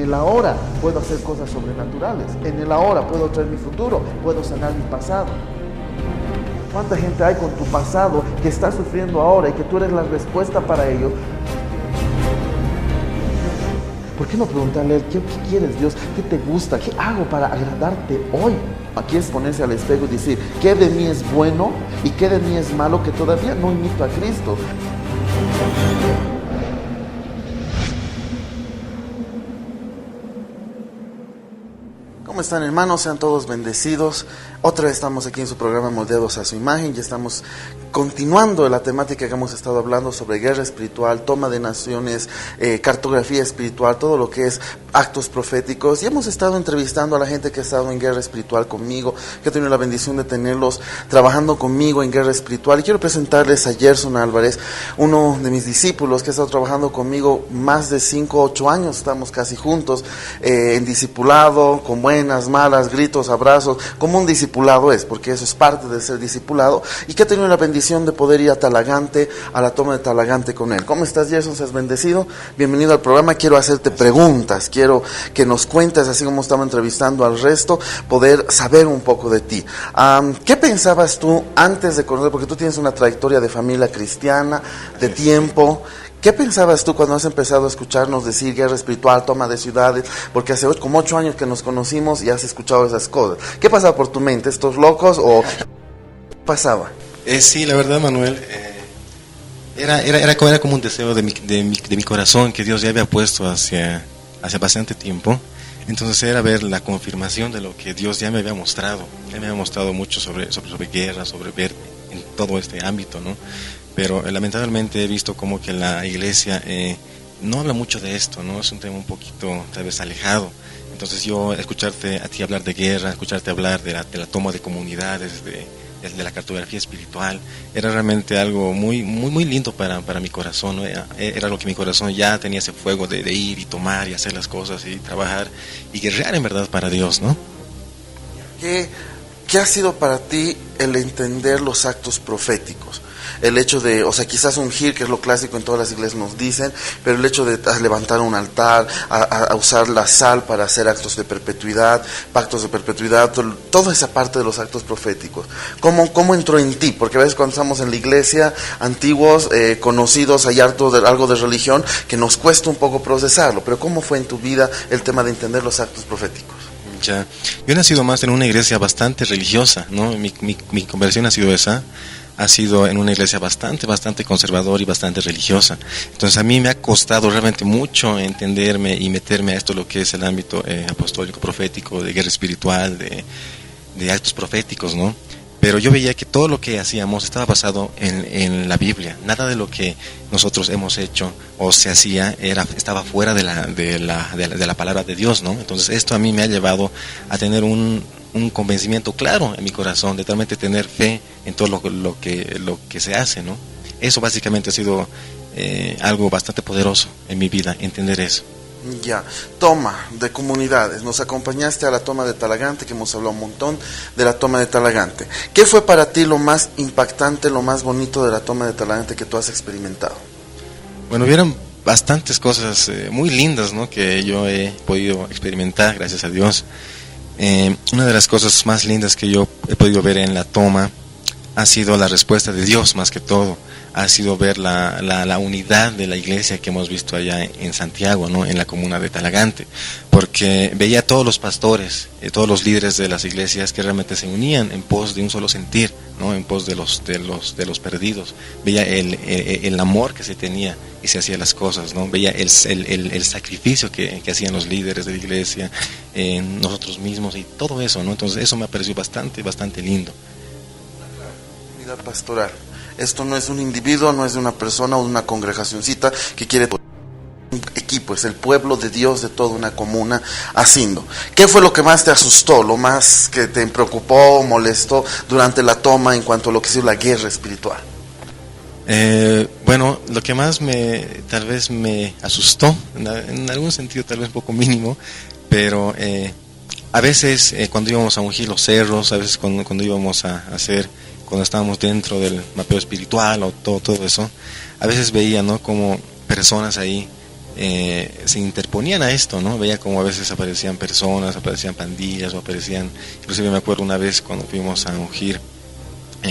el ahora puedo hacer cosas sobrenaturales, en el ahora puedo traer mi futuro, puedo sanar mi pasado. ¿Cuánta gente hay con tu pasado que está sufriendo ahora y que tú eres la respuesta para ello? ¿Por qué no preguntarle a Él, ¿qué quieres, Dios? ¿Qué te gusta? ¿Qué hago para agradarte hoy? Aquí es ponerse al espejo y decir, ¿qué de mí es bueno y qué de mí es malo que todavía no imito a Cristo? ¿Cómo están, hermanos? Sean todos bendecidos. Otra vez estamos aquí en su programa Moldeados a su Imagen y estamos continuando la temática que hemos estado hablando sobre guerra espiritual, toma de naciones, cartografía espiritual, todo lo que es actos proféticos. Y hemos estado entrevistando a la gente que ha estado en guerra espiritual conmigo, que he tenido la bendición de tenerlos trabajando conmigo en guerra espiritual. Y quiero presentarles a Gerson Álvarez, uno de mis discípulos que ha estado trabajando conmigo más de 5 o 8 años. Estamos casi juntos en discipulado, con buenas, malas, gritos, abrazos, como un discipulado es, porque eso es parte de ser discipulado, y que he tenido la bendición de poder ir a Talagante, a la toma de Talagante con él. ¿Cómo estás, Gerson? ¿Seas bendecido? Bienvenido al programa. Quiero hacerte preguntas, quiero que nos cuentes, así como estamos entrevistando al resto, poder saber un poco de ti. ¿Qué pensabas tú antes de conocer, porque tú tienes una trayectoria de familia cristiana, de tiempo? ¿Qué pensabas tú cuando has empezado a escucharnos decir guerra espiritual, toma de ciudades? Porque hace como 8 años que nos conocimos y has escuchado esas cosas. ¿Qué pasaba por tu mente? ¿Estos locos o qué pasaba? Sí, la verdad, Manuel, era como un deseo de mi corazón que Dios ya había puesto hace bastante tiempo. Entonces era ver la confirmación de lo que Dios ya me había mostrado. Él me había mostrado mucho sobre guerra, sobre ver en todo este ámbito, ¿no? Pero lamentablemente he visto como que la iglesia no habla mucho de esto, ¿no? Es un tema un poquito tal vez alejado. Entonces yo escucharte a ti hablar de guerra, escucharte hablar de la toma de comunidades, de la cartografía espiritual, era realmente algo muy lindo para mi corazón, ¿no? Era lo que mi corazón ya tenía, ese fuego de ir y tomar y hacer las cosas y trabajar y guerrear en verdad para Dios, ¿no? ¿Qué ha sido para ti el entender los actos proféticos? El hecho de, o sea, quizás ungir, que es lo clásico en todas las iglesias nos dicen, pero el hecho de levantar un altar, a usar la sal para hacer actos de perpetuidad, pactos de perpetuidad, toda esa parte de los actos proféticos. ¿Cómo entró en ti? Porque a veces cuando estamos en la iglesia, antiguos, conocidos, hay algo de religión que nos cuesta un poco procesarlo, pero ¿cómo fue en tu vida el tema de entender los actos proféticos? Ya, yo he nacido más en una iglesia bastante religiosa, ¿no? Mi conversión ha sido esa. Ha sido en una iglesia bastante conservadora y bastante religiosa. Entonces a mí me ha costado realmente mucho entenderme y meterme a esto, lo que es el ámbito apostólico, profético, de guerra espiritual, de actos proféticos, ¿no? Pero yo veía que todo lo que hacíamos estaba basado en la Biblia. Nada de lo que nosotros hemos hecho o se hacía estaba fuera de la palabra de Dios, ¿no? Entonces esto a mí me ha llevado a tener un convencimiento claro en mi corazón, de realmente tener fe en todo lo que se hace, ¿no? Eso básicamente ha sido algo bastante poderoso en mi vida, entender eso. Ya, toma de comunidades. Nos acompañaste a la toma de Talagante, que hemos hablado un montón de la toma de Talagante. ¿Qué fue para ti lo más impactante, lo más bonito de la toma de Talagante que tú has experimentado? Bueno, hubieron bastantes cosas muy lindas, ¿no?, que yo he podido experimentar, gracias a Dios. Una de las cosas más lindas que yo he podido ver en la toma ha sido la respuesta de Dios, más que todo. Ha sido ver la unidad de la iglesia que hemos visto allá en Santiago, ¿no?, en la comuna de Talagante, porque veía a todos los pastores, todos los líderes de las iglesias que realmente se unían en pos de un solo sentir, ¿no?, en pos de los perdidos. Veía el amor que se tenía y se hacían las cosas, ¿no? Veía el sacrificio que hacían los líderes de la iglesia, nosotros mismos y todo eso, ¿no? Entonces eso me pareció bastante lindo. Unidad pastoral. Esto no es un individuo, no es de una persona o de una congregacioncita que quiere un equipo, es el pueblo de Dios de toda una comuna haciendo. ¿Qué fue lo que más te asustó, lo más que te preocupó o molestó durante la toma en cuanto a lo que es la guerra espiritual? Bueno, lo que más tal vez me asustó, en algún sentido tal vez un poco mínimo, pero a veces cuando íbamos a ungir los cerros, a veces cuando íbamos a hacer, cuando estábamos dentro del mapeo espiritual o todo eso, a veces veía, ¿no?, como personas ahí se interponían a esto, ¿no? Veía como a veces aparecían personas, aparecían pandillas, o aparecían, inclusive me acuerdo una vez cuando fuimos a ungir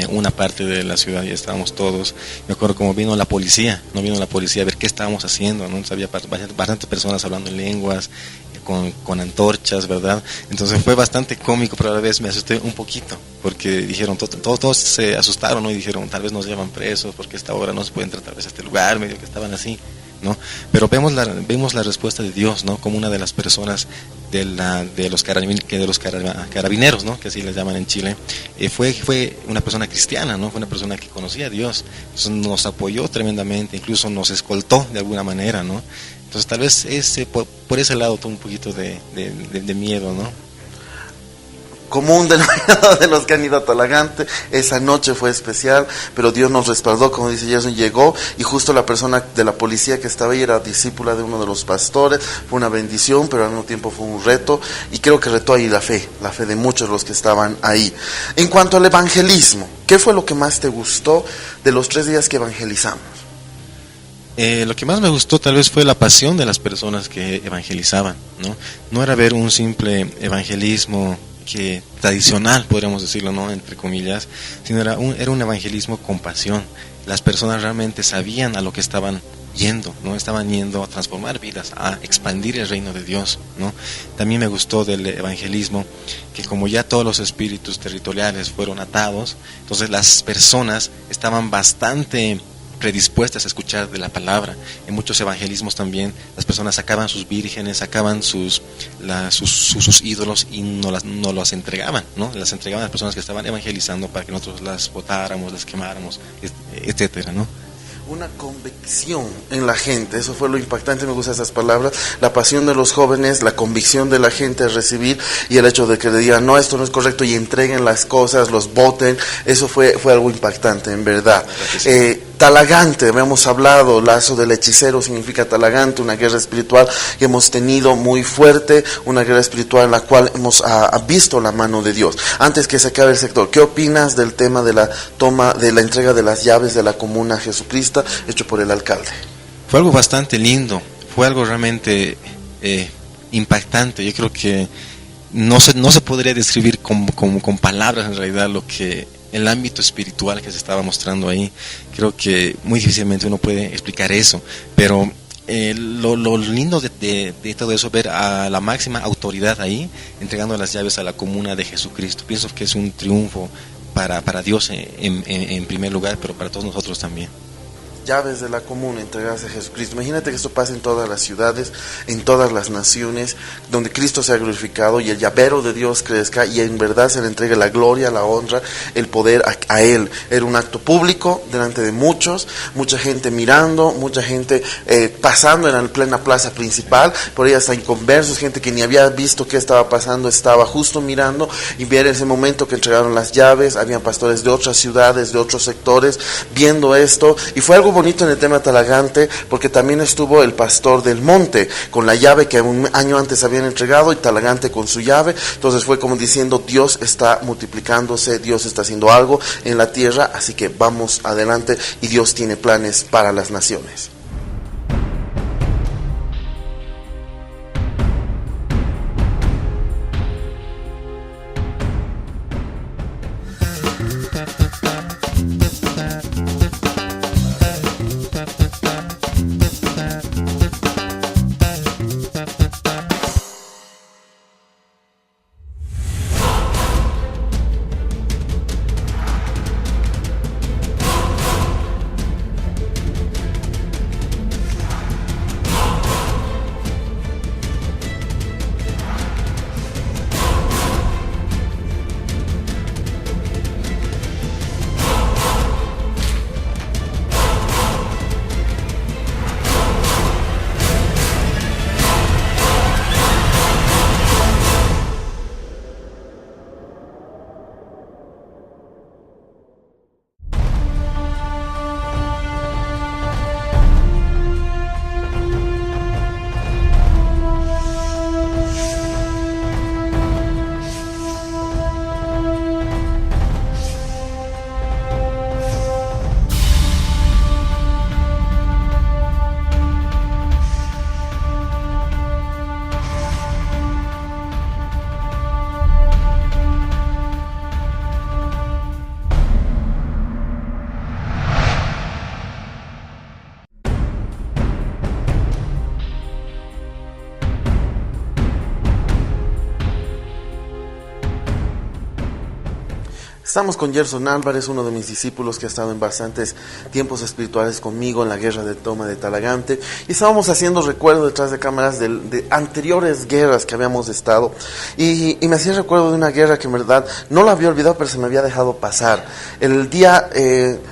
una parte de la ciudad y estábamos todos, me acuerdo como vino la policía, no vino la policía a ver qué estábamos haciendo, ¿no? Había bastantes personas hablando en lenguas, con antorchas, ¿verdad? Entonces fue bastante cómico, pero a la vez me asusté un poquito, porque dijeron, todos se asustaron, ¿no? Y dijeron, tal vez nos llevan presos, porque a esta hora no se puede entrar tal vez a este lugar, medio que estaban así, ¿no? Pero vemos la respuesta de Dios, ¿no? Como una de las personas de los carabineros, ¿no? Que así les llaman en Chile, fue una persona cristiana, ¿no? Fue una persona que conocía a Dios. Entonces nos apoyó tremendamente, incluso nos escoltó de alguna manera, ¿no? Entonces tal vez por ese lado tuvo un poquito de miedo, ¿no? Común denominador de los que han ido a Talagante, esa noche fue especial, pero Dios nos respaldó, como dice Jason, llegó y justo la persona de la policía que estaba ahí era discípula de uno de los pastores, fue una bendición, pero al mismo tiempo fue un reto, y creo que retó ahí la fe de muchos de los que estaban ahí. En cuanto al evangelismo, ¿qué fue lo que más te gustó de los 3 días que evangelizamos? Lo que más me gustó tal vez fue la pasión de las personas que evangelizaban, ¿no? No era ver un simple evangelismo tradicional, podríamos decirlo, ¿no? Entre comillas, sino era un evangelismo con pasión. Las personas realmente sabían a lo que estaban yendo, ¿no? Estaban yendo a transformar vidas, a expandir el reino de Dios, ¿no? También me gustó del evangelismo que como ya todos los espíritus territoriales fueron atados, entonces las personas estaban bastante predispuestas a escuchar de la palabra. En muchos evangelismos también las personas sacaban sus vírgenes, sacaban sus ídolos y no las entregaban, ¿no? Las entregaban a las personas que estaban evangelizando para que nosotros las botáramos, las quemáramos, etcétera, ¿no? Una convicción en la gente, eso fue lo impactante, me gustan esas palabras, la pasión de los jóvenes, la convicción de la gente a recibir, y el hecho de que le digan, no, esto no es correcto, y entreguen las cosas, los voten, eso fue algo impactante, en verdad. Talagante, habíamos hablado, lazo del hechicero significa Talagante, una guerra espiritual que hemos tenido muy fuerte, una guerra espiritual en la cual hemos visto la mano de Dios. Antes que se acabe el sector, ¿qué opinas del tema de la toma, de la entrega de las llaves de la comuna Jesucristo hecho por el alcalde? Fue algo bastante lindo, fue algo realmente impactante. Yo creo que no se podría describir con palabras en realidad lo que el ámbito espiritual que se estaba mostrando ahí. Creo que muy difícilmente uno puede explicar eso, pero lo lindo de todo eso, ver a la máxima autoridad ahí entregando las llaves a la comuna de Jesucristo, pienso que es un triunfo para Dios en primer lugar, pero para todos nosotros también. Llaves de la comuna entregadas a Jesucristo. Imagínate que esto pasa en todas las ciudades, en todas las naciones, donde Cristo sea glorificado y el llavero de Dios crezca y en verdad se le entregue la gloria, la honra, el poder a Él. Era un acto público delante de mucha gente mirando, mucha gente pasando en la plena plaza principal, por ahí hasta inconversos, gente que ni había visto qué estaba pasando, estaba justo mirando y ver ese momento que entregaron las llaves. Habían pastores de otras ciudades, de otros sectores, viendo esto, y fue algo bonito en el tema Talagante, porque también estuvo el pastor del monte con la llave que un año antes habían entregado, y Talagante con su llave. Entonces fue como diciendo, Dios está multiplicándose, Dios está haciendo algo en la tierra, así que vamos adelante y Dios tiene planes para las naciones. Estamos con Gerson Álvarez, uno de mis discípulos que ha estado en bastantes tiempos espirituales conmigo en la guerra de Toma de Talagante, y estábamos haciendo recuerdo detrás de cámaras de anteriores guerras que habíamos estado, y me hacía recuerdo de una guerra que en verdad no la había olvidado, pero se me había dejado pasar. El día,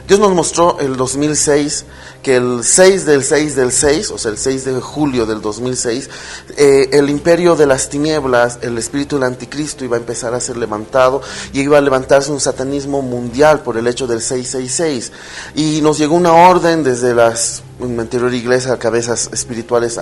Dios nos mostró el 2006, que el 6 del 6 del 6, o sea el 6 de julio del 2006, el imperio de las tinieblas, el espíritu del anticristo iba a empezar a ser levantado, y iba a levantarse un satanismo mundial por el hecho del 666, y nos llegó una orden desde en la anterior iglesia, cabezas espirituales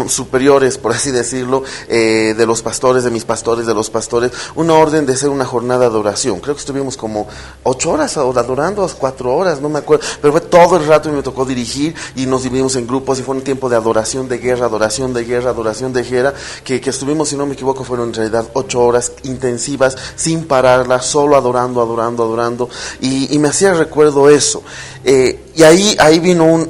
superiores, por así decirlo, de los pastores, de mis pastores, de los pastores, una orden de hacer una jornada de oración. Creo que estuvimos como 8 horas adorando, 4 horas, no me acuerdo, pero fue todo el rato y me tocó dirigir, y nos dividimos en grupos, y fue un tiempo de adoración de guerra, adoración de guerra, adoración de guerra, que estuvimos, si no me equivoco, fueron en realidad 8 horas intensivas, sin pararla, solo adorando, y me hacía recuerdo eso, y ahí vino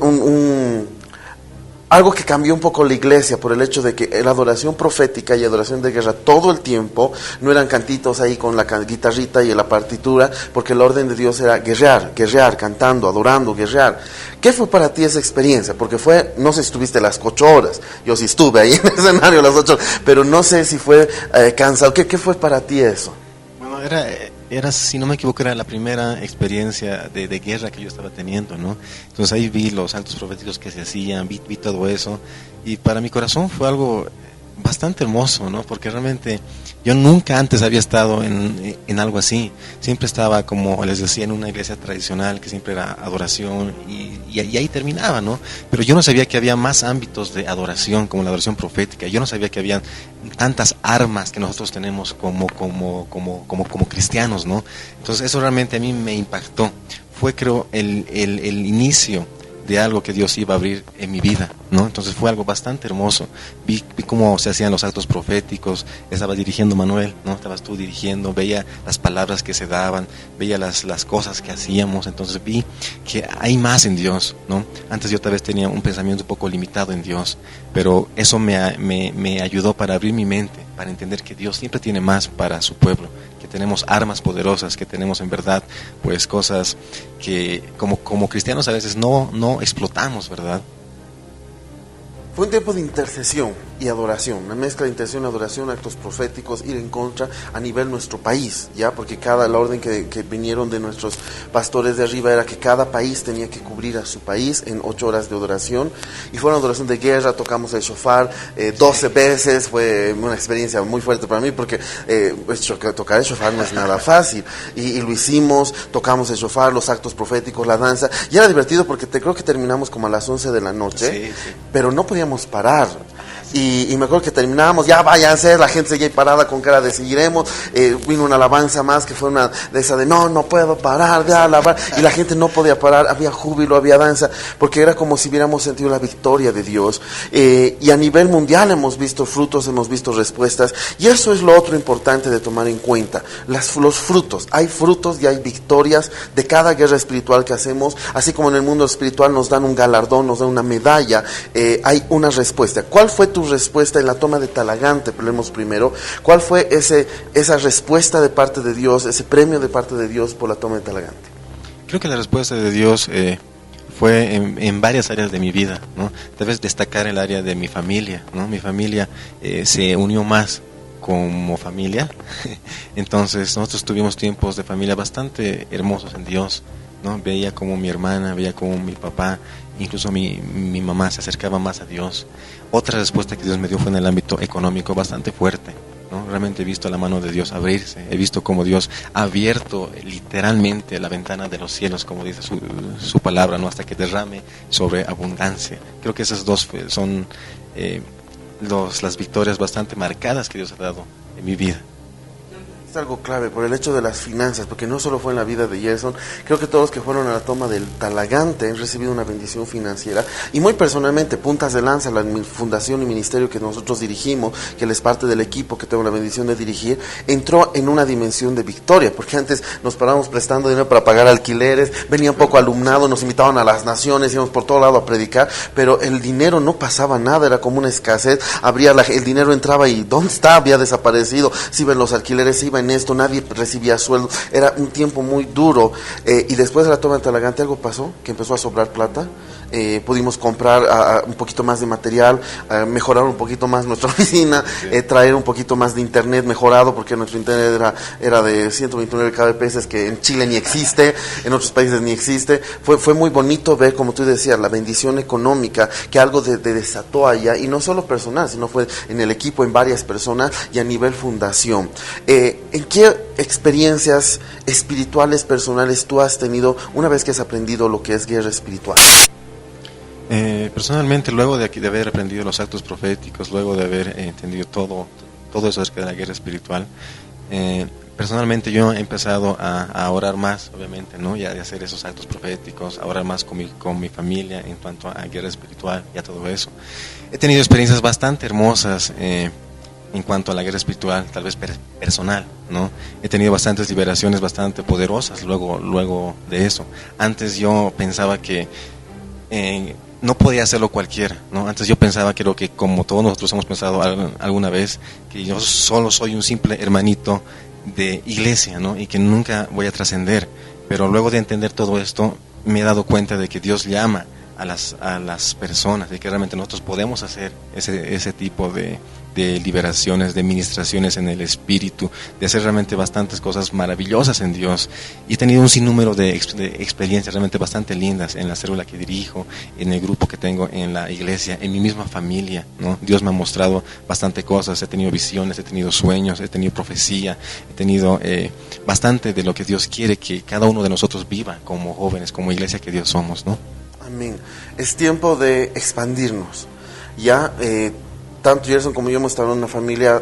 algo que cambió un poco la iglesia, por el hecho de que la adoración profética y adoración de guerra todo el tiempo no eran cantitos ahí con la guitarrita y la partitura, porque el orden de Dios era guerrear, cantando, adorando, guerrear. ¿Qué fue para ti esa experiencia? Porque no sé si estuviste las 8 horas, yo sí estuve ahí en el escenario las 8 horas, pero no sé si fue cansado. ¿Qué fue para ti eso? Bueno, era, si no me equivoco, era la primera experiencia de guerra que yo estaba teniendo, ¿no? Entonces ahí vi los actos proféticos que se hacían, vi todo eso, y para mi corazón fue algo bastante hermoso, ¿no? Porque realmente yo nunca antes había estado en algo así. Siempre estaba, como les decía, en una iglesia tradicional, que siempre era adoración, y ahí terminaba, ¿no? Pero yo no sabía que había más ámbitos de adoración, como la adoración profética. Yo no sabía que había tantas armas que nosotros tenemos como cristianos, ¿no? Entonces eso realmente a mí me impactó. Fue, creo, el inicio de algo que Dios iba a abrir en mi vida, ¿no? Entonces fue algo bastante hermoso. Vi cómo se hacían los actos proféticos. Estaba dirigiendo Manuel, ¿no? Estabas tú dirigiendo, veía las palabras que se daban, veía las cosas que hacíamos. Entonces vi que hay más en Dios, ¿no? Antes yo tal vez tenía un pensamiento un poco limitado en Dios, pero eso me ayudó para abrir mi mente, para entender que Dios siempre tiene más para su pueblo, que tenemos armas poderosas, que tenemos en verdad pues cosas que como cristianos a veces no explotamos, ¿verdad? Fue un tiempo de intercesión y adoración, una mezcla de intercesión, adoración, actos proféticos, ir en contra a nivel nuestro país, ya, porque la orden que vinieron de nuestros pastores de arriba era que cada país tenía que cubrir a su país en 8 horas de adoración, y fue una adoración de guerra. Tocamos el shofar 12 veces, fue una experiencia muy fuerte para mí, porque tocar el shofar no es nada fácil, y lo hicimos, tocamos el shofar, los actos proféticos, la danza, y era divertido porque creo que terminamos como a las 11 de la noche, sí. Pero no podíamos parar. Y me acuerdo que terminábamos, ya váyanse, la gente seguía ahí parada con cara de seguiremos. Vino una alabanza más que fue una de esa de no puedo parar de alabar, y la gente no podía parar, había júbilo, había danza, porque era como si hubiéramos sentido la victoria de Dios. Y a nivel mundial hemos visto frutos, hemos visto respuestas, y eso es lo otro importante de tomar en cuenta, los frutos. Hay frutos y hay victorias de cada guerra espiritual que hacemos, así como en el mundo espiritual nos dan un galardón, nos dan una medalla, hay una respuesta. ¿Cuál fue tu respuesta en la toma de Talagante? Hablemos primero. ¿Cuál fue esa respuesta de parte de Dios, ese premio de parte de Dios por la toma de Talagante? Creo que la respuesta de Dios fue en varias áreas de mi vida, ¿no? Debes destacar el área de mi familia, ¿no? Mi familia se unió más como familia. Entonces nosotros tuvimos tiempos de familia bastante hermosos en Dios, ¿no? Veía como mi hermana, veía como mi papá, incluso mi mamá se acercaba más a Dios. Otra respuesta que Dios me dio fue en el ámbito económico bastante fuerte, ¿no? Realmente he visto la mano de Dios abrirse, he visto cómo Dios ha abierto literalmente la ventana de los cielos, como dice su palabra, ¿no? Hasta que derrame sobre abundancia. Creo que esas dos son las victorias bastante marcadas que Dios ha dado en mi vida. Es algo clave por el hecho de las finanzas, porque no solo fue en la vida de Gerson. Creo que todos los que fueron a la toma del Talagante han recibido una bendición financiera, y muy personalmente, Puntas de Lanza, la fundación y ministerio que nosotros dirigimos, que él es parte del equipo que tengo la bendición de dirigir, entró en una dimensión de victoria, porque antes nos parábamos prestando dinero para pagar alquileres, venía un poco alumnado, nos invitaban a las naciones, íbamos por todo lado a predicar, pero el dinero no pasaba nada, era como una escasez. El dinero entraba y ¿dónde está? Había desaparecido. Se iban los alquileres, se iba. en esto, nadie recibía sueldo, era un tiempo muy duro, y después de la toma de Talagante algo pasó, que empezó a sobrar plata. Pudimos comprar un poquito más de material, mejorar un poquito más nuestra oficina, traer un poquito más de internet mejorado, porque nuestro internet era de 129 kbps, que en Chile ni existe, en otros países ni existe. Fue muy bonito ver, como tú decías, la bendición económica que algo desató allá, y no solo personal, sino fue en el equipo, en varias personas y a nivel fundación. ¿En qué experiencias espirituales, personales tú has tenido una vez que has aprendido lo que es guerra espiritual? Personalmente, luego de haber aprendido los actos proféticos, luego de haber entendido todo eso acerca de la guerra espiritual, personalmente yo he empezado a orar más, obviamente, ¿no? Ya de hacer esos actos proféticos, a orar más con mi familia en cuanto a guerra espiritual y a todo eso. He tenido experiencias bastante hermosas en cuanto a la guerra espiritual, tal vez personal, ¿no? He tenido bastantes liberaciones bastante poderosas luego de eso. Antes yo pensaba que no podía hacerlo cualquiera, ¿no? Antes yo pensaba que como todos nosotros hemos pensado alguna vez, que yo solo soy un simple hermanito de iglesia, ¿no? Y que nunca voy a trascender. Pero luego de entender todo esto, me he dado cuenta de que Dios llama a las personas, de que realmente nosotros podemos hacer ese tipo de liberaciones, de ministraciones en el espíritu, de hacer realmente bastantes cosas maravillosas en Dios. Y he tenido un sinnúmero de experiencias realmente bastante lindas en la célula que dirijo, en el grupo que tengo en la iglesia, en mi misma familia, ¿no? Dios me ha mostrado bastante cosas, he tenido visiones, he tenido sueños, he tenido profecía, he tenido bastante de lo que Dios quiere que cada uno de nosotros viva como jóvenes, como iglesia que Dios somos, ¿no? Amén. Es tiempo de expandirnos. Ya, tanto Gerson como yo hemos estado en una familia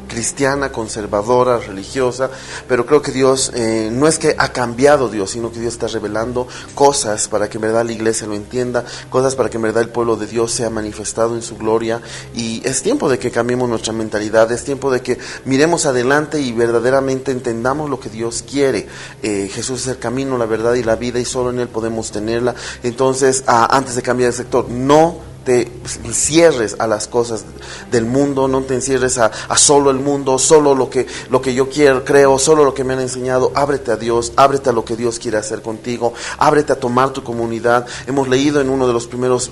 cristiana, conservadora, religiosa, pero creo que Dios, no es que ha cambiado Dios, sino que Dios está revelando cosas para que en verdad la iglesia lo entienda, cosas para que en verdad el pueblo de Dios sea manifestado en su gloria, y es tiempo de que cambiemos nuestra mentalidad, es tiempo de que miremos adelante y verdaderamente entendamos lo que Dios quiere. Jesús es el camino, la verdad y la vida, y solo en Él podemos tenerla. Entonces, antes de cambiar de sector, no te encierres a las cosas del mundo, no te encierres a solo el mundo, solo lo que yo creo, solo lo que me han enseñado. Ábrete a Dios, ábrete a lo que Dios quiere hacer contigo, ábrete a tomar tu comunidad. Hemos leído en uno de los primeros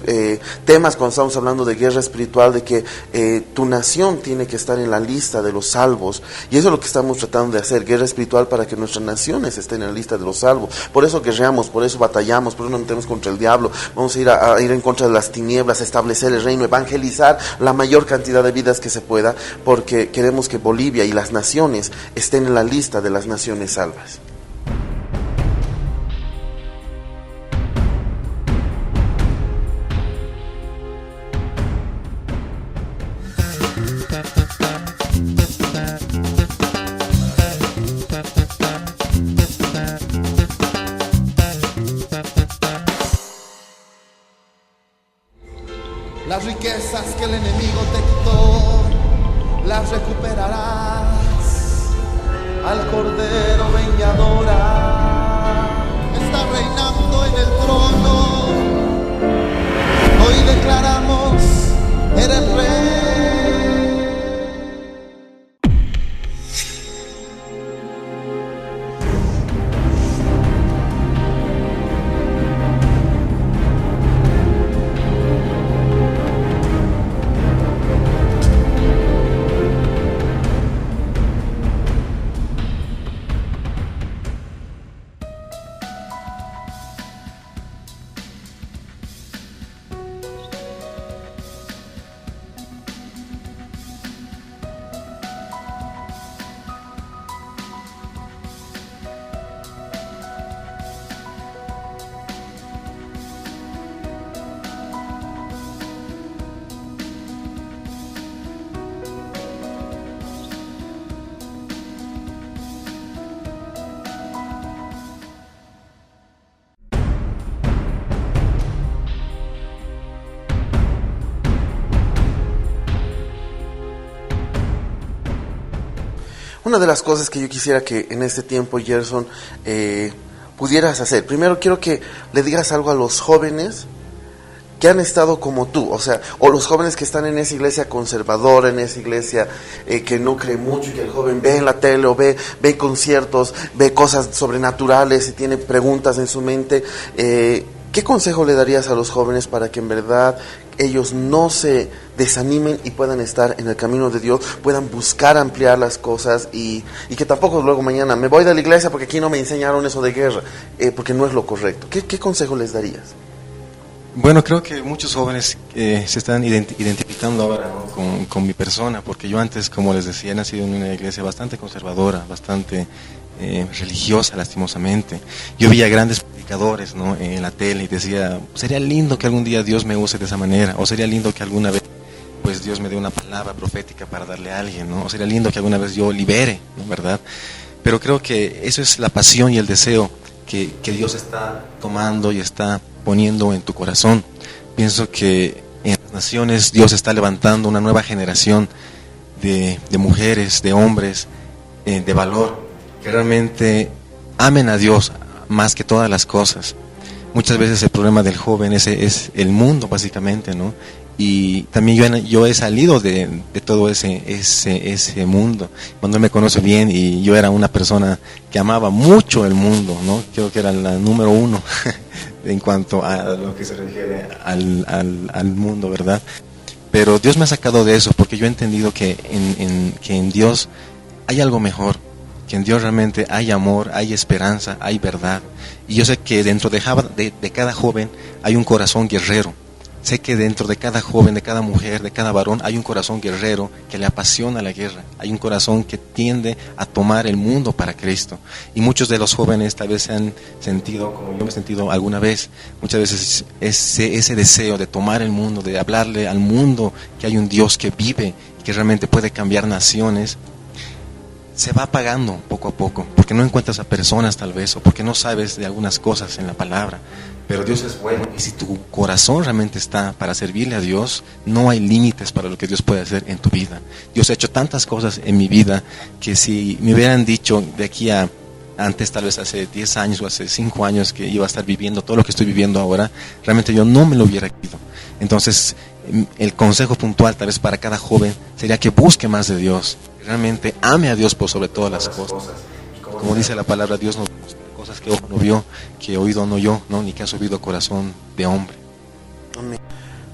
temas, cuando estamos hablando de guerra espiritual, de que tu nación tiene que estar en la lista de los salvos, y eso es lo que estamos tratando de hacer, guerra espiritual para que nuestras naciones estén en la lista de los salvos. Por eso guerreamos, por eso batallamos, por eso nos metemos contra el diablo, vamos a ir en contra de las tinieblas, establecer el reino, evangelizar la mayor cantidad de vidas que se pueda, porque queremos que Bolivia y las naciones estén en la lista de las naciones salvas. Las riquezas que el enemigo te quitó, las recuperarás. Al Cordero ven y adora. Está reinando en el trono. Hoy declaramos, eres rey. Una de las cosas que yo quisiera que en este tiempo, Gerson, pudieras hacer, primero quiero que le digas algo a los jóvenes que han estado como tú, o sea, o los jóvenes que están en esa iglesia conservadora, en esa iglesia que no cree mucho, y que el joven ve en la tele o ve conciertos, ve cosas sobrenaturales y tiene preguntas en su mente, ¿qué consejo le darías a los jóvenes para que en verdad ellos no se desanimen y puedan estar en el camino de Dios, puedan buscar ampliar las cosas y que tampoco luego mañana me voy de la iglesia porque aquí no me enseñaron eso de guerra, porque no es lo correcto? ¿Qué consejo les darías? Bueno, creo que muchos jóvenes se están identificando ahora, ¿no?, con mi persona, porque yo antes, como les decía, he nacido en una iglesia bastante conservadora, bastante religiosa, lastimosamente. Yo veía grandes predicadores, ¿no?, en la tele y decía, sería lindo que algún día Dios me use de esa manera, o sería lindo que alguna vez pues Dios me dé una palabra profética para darle a alguien, ¿no?, o sería lindo que alguna vez yo libere, ¿no?, ¿verdad? Pero creo que eso es la pasión y el deseo que Dios está tomando y está poniendo en tu corazón. Pienso que en las naciones Dios está levantando una nueva generación de mujeres, de hombres de valor, que realmente amen a Dios más que todas las cosas. Muchas veces el problema del joven es el mundo, básicamente, ¿no? Y también yo he salido de todo ese mundo. Cuando él me conoce bien, y yo era una persona que amaba mucho el mundo, ¿no? Creo que era la número 1 en cuanto a lo que se refiere al mundo, ¿verdad? Pero Dios me ha sacado de eso, porque yo he entendido que en Dios hay algo mejor, que en Dios realmente hay amor, hay esperanza, hay verdad. Y yo sé que dentro de cada joven hay un corazón guerrero. Sé que dentro de cada joven, de cada mujer, de cada varón, hay un corazón guerrero que le apasiona la guerra. Hay un corazón que tiende a tomar el mundo para Cristo. Y muchos de los jóvenes tal vez se han sentido, como yo me he sentido alguna vez, muchas veces ese deseo de tomar el mundo, de hablarle al mundo que hay un Dios que vive y que realmente puede cambiar naciones, se va apagando poco a poco, porque no encuentras a personas tal vez, o porque no sabes de algunas cosas en la palabra. Pero Dios es bueno, y si tu corazón realmente está para servirle a Dios, no hay límites para lo que Dios puede hacer en tu vida. Dios ha hecho tantas cosas en mi vida que si me hubieran dicho de aquí a antes, tal vez hace 10 años o hace 5 años, que iba a estar viviendo todo lo que estoy viviendo ahora, realmente yo no me lo hubiera querido. Entonces, el consejo puntual tal vez para cada joven sería que busque más de Dios, que realmente ame a Dios por sobre todas las cosas. Como dice la palabra, Dios nos muestra cosas que ojo no vio, que oído no oyó, ¿no?, ni que ha subido corazón de hombre. Amén.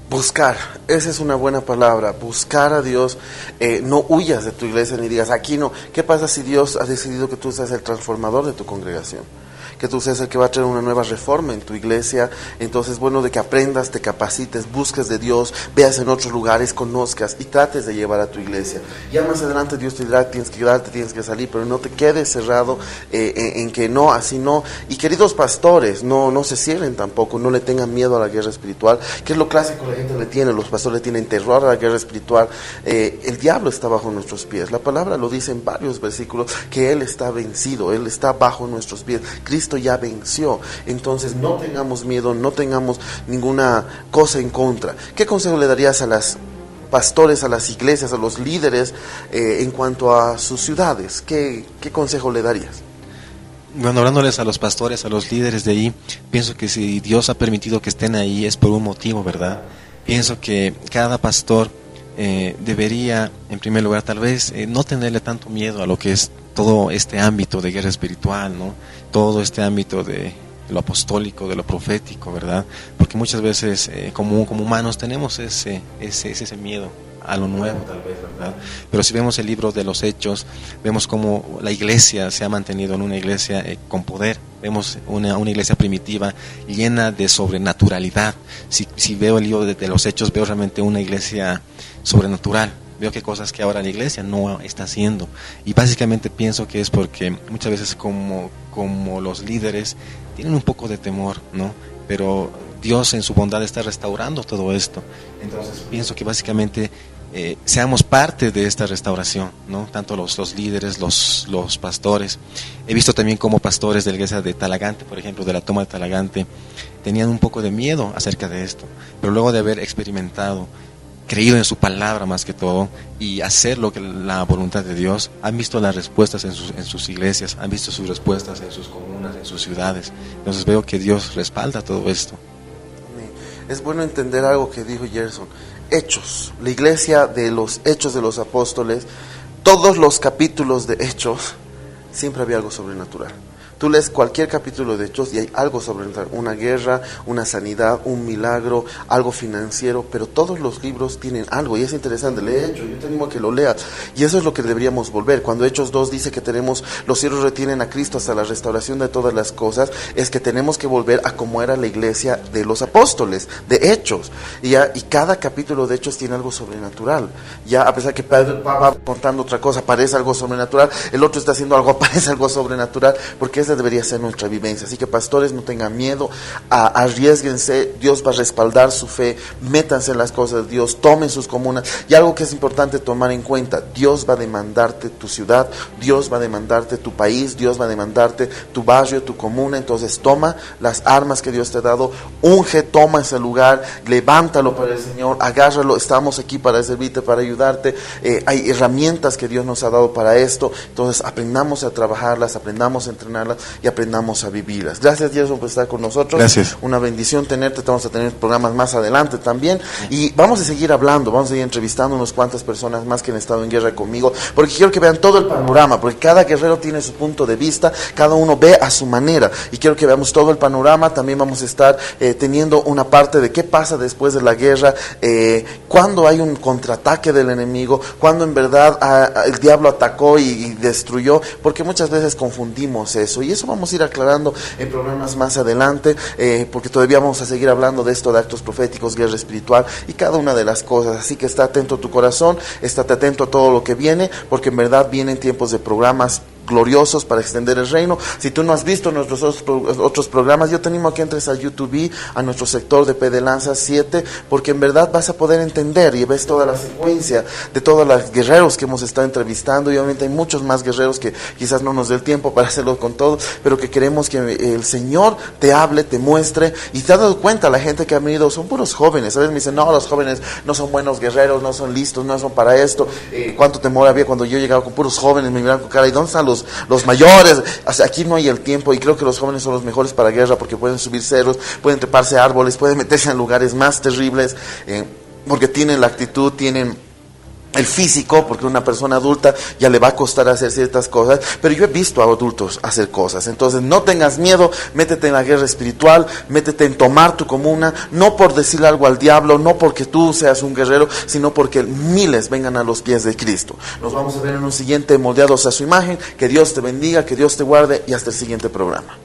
Buscar, esa es una buena palabra, buscar a Dios. No huyas de tu iglesia ni digas, aquí no. ¿Qué pasa si Dios ha decidido que tú seas el transformador de tu congregación? Que tú seas el que va a traer una nueva reforma en tu iglesia. Entonces, bueno, de que aprendas, te capacites, busques de Dios, veas en otros lugares, conozcas y trates de llevar a tu iglesia. Ya más adelante Dios te dirá, tienes que quedarte, tienes que salir, pero no te quedes cerrado en que no, así no. Y queridos pastores, no se cierren tampoco, no le tengan miedo a la guerra espiritual, que es lo clásico la gente le tiene, los pastores le tienen terror a la guerra espiritual. El diablo está bajo nuestros pies. La palabra lo dice en varios versículos, que Él está vencido, Él está bajo nuestros pies. Cristo ya venció. Entonces no tengamos miedo, no tengamos ninguna cosa en contra. ¿Qué consejo le darías a las pastores, a las iglesias, a los líderes en cuanto a sus ciudades? ¿Qué consejo le darías? Bueno, hablándoles a los pastores, a los líderes de ahí, pienso que si Dios ha permitido que estén ahí es por un motivo, ¿verdad? Pienso que cada pastor debería, en primer lugar, tal vez no tenerle tanto miedo a lo que es todo este ámbito de guerra espiritual, ¿no? Todo este ámbito de lo apostólico, de lo profético, ¿verdad? Porque muchas veces como humanos tenemos ese miedo a lo nuevo, tal vez, ¿verdad? Pero si vemos el libro de los Hechos, vemos cómo la iglesia se ha mantenido en una iglesia con poder. Vemos una iglesia primitiva llena de sobrenaturalidad. Si veo el libro de los Hechos, veo realmente una iglesia sobrenatural. Veo que cosas que ahora la iglesia no está haciendo. Y básicamente pienso que es porque muchas veces como los líderes tienen un poco de temor, ¿no? Pero Dios en su bondad está restaurando todo esto. Entonces pienso que básicamente seamos parte de esta restauración, ¿no? Tanto los líderes, los pastores. He visto también como pastores de la iglesia de Talagante, por ejemplo, de la toma de Talagante, tenían un poco de miedo acerca de esto. Pero luego de haber experimentado, creído en su palabra más que todo y hacer lo que la voluntad de Dios, han visto las respuestas en sus iglesias, han visto sus respuestas en sus comunas, en sus ciudades. Entonces veo que Dios respalda todo esto. es bueno entender algo que dijo Gerson. Hechos, la iglesia de los Hechos de los Apóstoles, todos los capítulos de Hechos, siempre había algo sobrenatural. Tú lees cualquier capítulo de Hechos y hay algo sobrenatural, una guerra, una sanidad, un milagro, algo financiero, pero todos los libros tienen algo y es interesante. Lee Hechos, yo te animo a que lo leas y eso es lo que deberíamos volver. Cuando Hechos 2 dice que los cielos retienen a Cristo hasta la restauración de todas las cosas, es que tenemos que volver a como era la iglesia de los apóstoles, de Hechos. Y cada capítulo de Hechos tiene algo sobrenatural. Ya a pesar que Pedro va contando otra cosa, aparece algo sobrenatural, el otro está haciendo algo, aparece algo sobrenatural, porque esa debería ser nuestra vivencia. Así que pastores, no tengan miedo, arriesguense, Dios va a respaldar su fe, métanse en las cosas de Dios, tomen sus comunas. Y algo que es importante tomar en cuenta, Dios va a demandarte tu ciudad, Dios va a demandarte tu país, Dios va a demandarte tu barrio, tu comuna. Entonces toma las armas que Dios te ha dado, unge, toma ese lugar, levántalo para el Señor, agárralo, estamos aquí para servirte, para ayudarte. Hay herramientas que Dios nos ha dado para esto, entonces aprendamos a trabajarlas, aprendamos a entrenarlas y aprendamos a vivirlas. Gracias, Gerson, por estar con nosotros. Gracias. Una bendición tenerte. Vamos a tener programas más adelante también y vamos a seguir hablando, vamos a seguir entrevistando unas cuantas personas más que han estado en guerra conmigo, porque quiero que vean todo el panorama, porque cada guerrero tiene su punto de vista, cada uno ve a su manera y quiero que veamos todo el panorama. También vamos a estar teniendo una parte de qué pasa después de la guerra, cuando hay un contraataque del enemigo, cuando en verdad el diablo atacó y destruyó, porque muchas veces confundimos eso. Y eso vamos a ir aclarando en programas más adelante, porque todavía vamos a seguir hablando de esto, de actos proféticos, guerra espiritual y cada una de las cosas. Así que está atento a tu corazón, estate atento a todo lo que viene, porque en verdad vienen tiempos de programas gloriosos para extender el reino. Si tú no has visto nuestros otros programas, yo te animo a que entres a YouTube, a nuestro sector de P de Lanza 7, porque en verdad vas a poder entender y ves toda la secuencia de todos los guerreros que hemos estado entrevistando, y obviamente hay muchos más guerreros que quizás no nos dé el tiempo para hacerlo con todos, pero que queremos que el Señor te hable, te muestre. Y te has dado cuenta, la gente que ha venido son puros jóvenes. A veces me dicen, no, los jóvenes no son buenos guerreros, no son listos, no son para esto. ¿Cuánto temor había cuando yo llegaba con puros jóvenes? Me miraban con cara, ¿y dónde están los mayores? O sea, aquí no hay el tiempo, y creo que los jóvenes son los mejores para guerra, porque pueden subir cerros, pueden treparse a árboles, pueden meterse en lugares más terribles, porque tienen la actitud, tienen el físico, porque una persona adulta ya le va a costar hacer ciertas cosas, pero yo he visto a adultos hacer cosas. Entonces no tengas miedo, métete en la guerra espiritual, métete en tomar tu comuna, no por decirle algo al diablo, no porque tú seas un guerrero, sino porque miles vengan a los pies de Cristo. Nos vamos a ver en un siguiente Moldeados a su Imagen. Que Dios te bendiga, que Dios te guarde, y hasta el siguiente programa.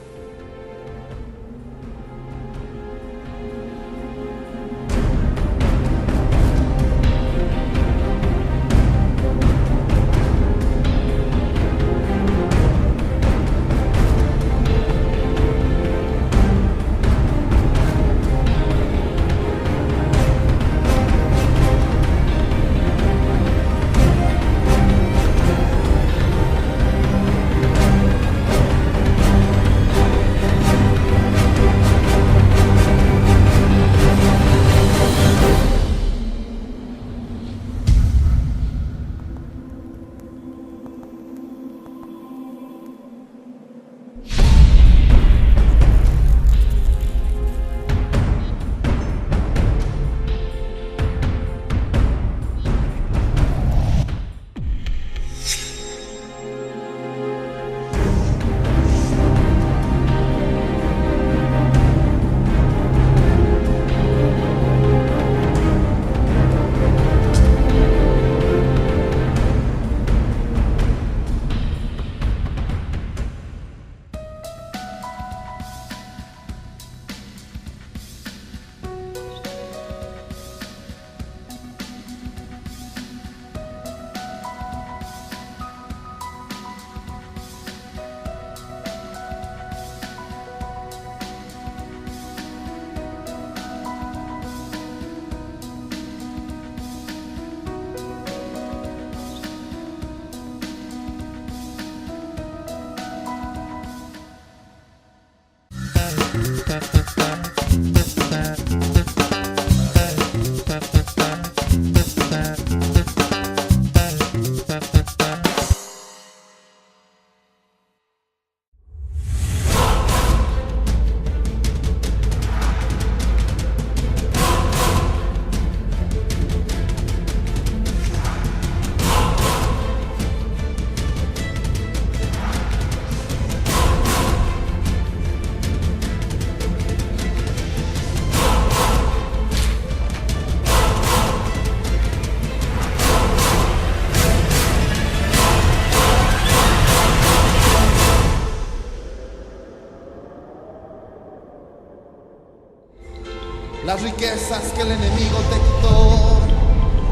Las riquezas que el enemigo te quitó,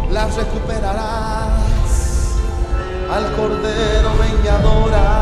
las recuperarás. Al Cordero ven y adora.